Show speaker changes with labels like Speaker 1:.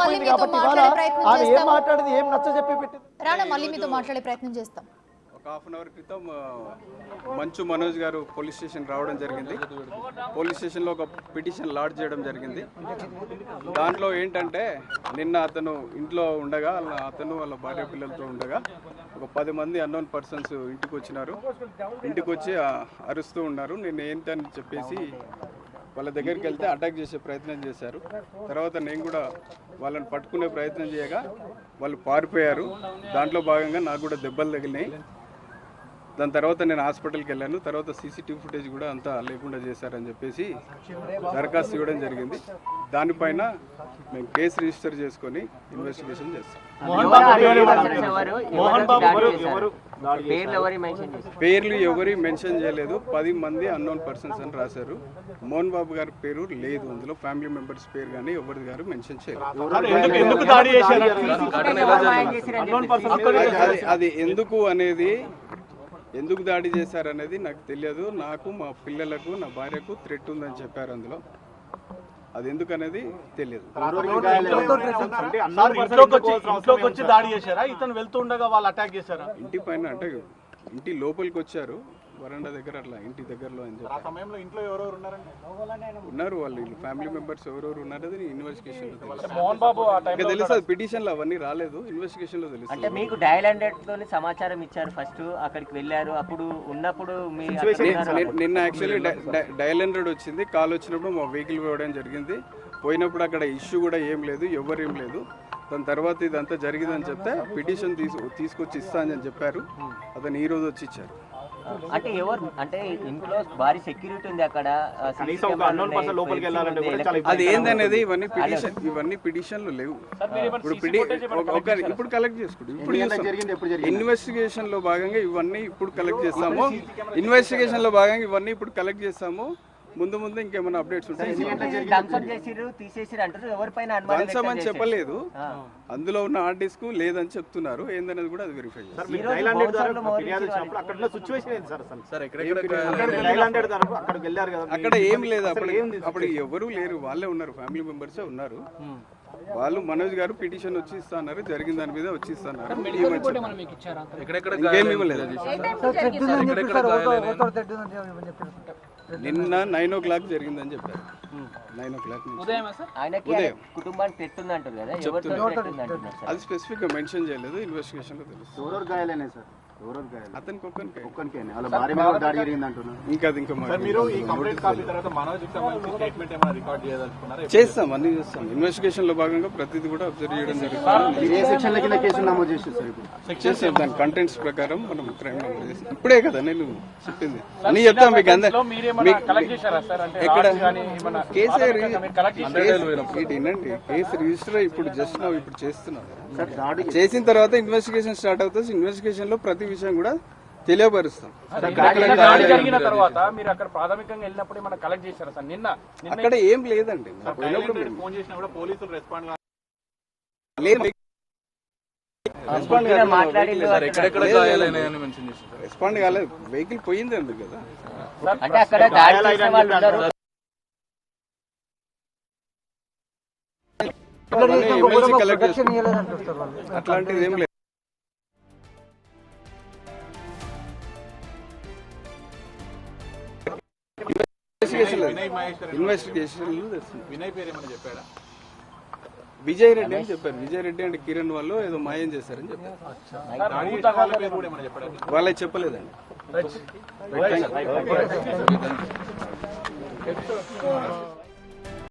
Speaker 1: అయిపోయింది కాబట్టి ఇవాళ ఆమె ఏం మాట్లాడింది ఏం నచ్చ చెప్పి పెట్టింది
Speaker 2: రానా మళ్ళీ మీతో మాట్లాడే ప్రయత్నం చేస్తాం.
Speaker 3: ఒక హాఫ్ అన్ అవర్ క్రితం మంచు మనోజ్ గారు పోలీస్ స్టేషన్ రావడం జరిగింది. పోలీస్ స్టేషన్లో ఒక పిటిషన్ లాడ్జ్ చేయడం జరిగింది. దాంట్లో ఏంటంటే నిన్న అతను ఇంట్లో ఉండగా అతను వాళ్ళ భార్య పిల్లలతో ఉండగా ఒక 10 మంది అన్నోన్ పర్సన్స్ ఇంటికి వచ్చినారు. ఇంటికి వచ్చి అరుస్తూ ఉన్నారు. నేను ఏంటని చెప్పేసి వాళ్ళ దగ్గరికి వెళ్తే అటాక్ చేసే ప్రయత్నం చేశారు. తర్వాత నేను కూడా వాళ్ళని పట్టుకునే ప్రయత్నం చేయగా వాళ్ళు పారిపోయారు. దాంట్లో భాగంగా నాకు కూడా దెబ్బలు తగిలినాయి. దాని తర్వాత నేను హాస్పిటల్కి వెళ్ళాను. తర్వాత సీసీటీవీ ఫుటేజ్ కూడా అంతా లేకుండా చేశారని చెప్పేసి దరఖాస్తు ఇవ్వడం జరిగింది. దానిపైన మేము కేసు రిజిస్టర్ చేసుకొని ఇన్వెస్టిగేషన్ చేస్తాం. పేర్లు ఎవరి మెన్షన్ చేయలేదు. 10 మంది అన్నోన్ పర్సన్స్ అని రాశారు. మోహన్ బాబు గారి పేరు లేదు అందులో. ఫ్యామిలీ మెంబర్స్ పేరు కానీ ఎవరి గారు మెన్షన్ చేయలేదు. అది ఎందుకు అనేది ఎందుకు దాడి చేశారనేది నాకు తెలియదు. నాకు మా పిల్లలకు నా భార్యకు థ్రెట్ ఉందని చెప్పారు అందులో. అది ఎందుకు అనేది తెలియదు. ఇంటి పైన అంటే ఇంటి లోపలికి వచ్చారు, వరండా దగ్గర అట్లా ఇంటి దగ్గరలో అని చెప్పి.
Speaker 1: సమయంలో ఇంట్లో ఎవరెవరు
Speaker 3: ఉన్నారు వాళ్ళు ఫ్యామిలీ మెంబర్స్ ఎవరెవరు ఉన్నారు ఇన్వెస్టిగేషన్
Speaker 1: లో
Speaker 3: తెలుసు. పిటిషన్ లో అవన్నీ రాలేదు, ఇన్వెస్టిగేషన్ లో తెలుసు.
Speaker 4: అంటే మీకు డయల్ 100 తోని సమాచారం ఇచ్చారు. ఫస్ట్ అక్కడికి వెళ్ళారు. అప్పుడు ఉన్నప్పుడు
Speaker 3: నిన్న యాక్చువల్లీ డయల్ 100 వచ్చింది. కాల్ వచ్చినప్పుడు మా వెహికల్ పోవడం జరిగింది. పోయినప్పుడు అక్కడ ఇష్యూ కూడా ఏం లేదు, ఎవరేం లేదు. దాని తర్వాత ఇదంతా జరిగిందని చెప్తే పిటిషన్ తీసుకొచ్చి ఇస్తా అని చెప్పారు. అతను ఈ రోజు వచ్చి ఇచ్చారు.
Speaker 4: అంటే ఎవరు అంటే ఇంట్లో భారీ సెక్యూరిటీ ఉంది అక్కడ.
Speaker 3: అది ఏందనేది ఇవన్నీ పిటిషన్లు లేవు. ఇప్పుడు కలెక్ట్ చేసుకుంటాం. ఇప్పుడు ఇన్వెస్టిగేషన్ లో భాగంగా ఇవన్నీ ఇప్పుడు కలెక్ట్ చేస్తాము. ఇన్వెస్టిగేషన్ లో భాగంగా ఇవన్నీ ఇప్పుడు కలెక్ట్ చేస్తాము. ముందు ఇంకేమైనా అప్డేట్స్ ఉంటాయి. అని చెప్పలేదు. అందులో ఉన్న హార్డ్ డిస్క్ లేదని చెప్తున్నారు. ఏందనేది కూడా అది వెరిఫై అక్కడ ఏం లేదు. అప్పుడు ఎవరు లేరు, వాళ్ళే ఉన్నారు, ఫ్యామిలీ మెంబర్సే ఉన్నారు. వాళ్ళు మనోజ్ గారు పిటిషన్ వచ్చి ఇస్తున్నారు, జరిగిన దాని మీద వచ్చి ఇస్తున్నారు. ఇంకేం ఇవ్వలేదు. నిన్న 9 o'clock జరిగిందని చెప్పారు. 9 o'clock అది స్పెసిఫిక్ గా మెన్షన్ చేయలేదు. ఇన్వెస్టిగేషన్ లో తెలుసు. అతనికి చేస్తాం, అన్ని చేస్తాం. ఇన్వెస్టిగేషన్ లో భాగంగా ప్రతిదీ కూడా అబ్జర్వ్ చేయడం జరుగుతుంది. దాని కంటెంట్స్ ప్రకారం మనం క్రైమ్ నమోదు చేస్తాం. ఇప్పుడే కదా నేను చెప్పింది అన్ని చెప్తాం మీకు. ఎక్కడ కేసు రిజిస్టర్ ఇప్పుడు జస్ట్ ఇప్పుడు చేస్తున్నారు. చేసిన తర్వాత ఇన్వెస్టిగేషన్ స్టార్ట్ అవుతుంది. ఇన్వెస్టిగేషన్ లో ప్రతి విషయం కూడా తెలియపరుస్తాం. అక్కడ ఏం లేదండి. రెస్పాండ్ కాలేదు. వెహికల్ పోయింది అందుకు కదా. అట్లాంటిది ఏం లేదు. ఇన్వెస్టిగేషన్ విజయ్ రెడ్డి అని చెప్పారు. విజయ్ రెడ్డి అంటే కిరణ్ వాళ్ళు ఏదో మాయం చేశారని చెప్పారు. వాళ్ళకి చెప్పలేదండి.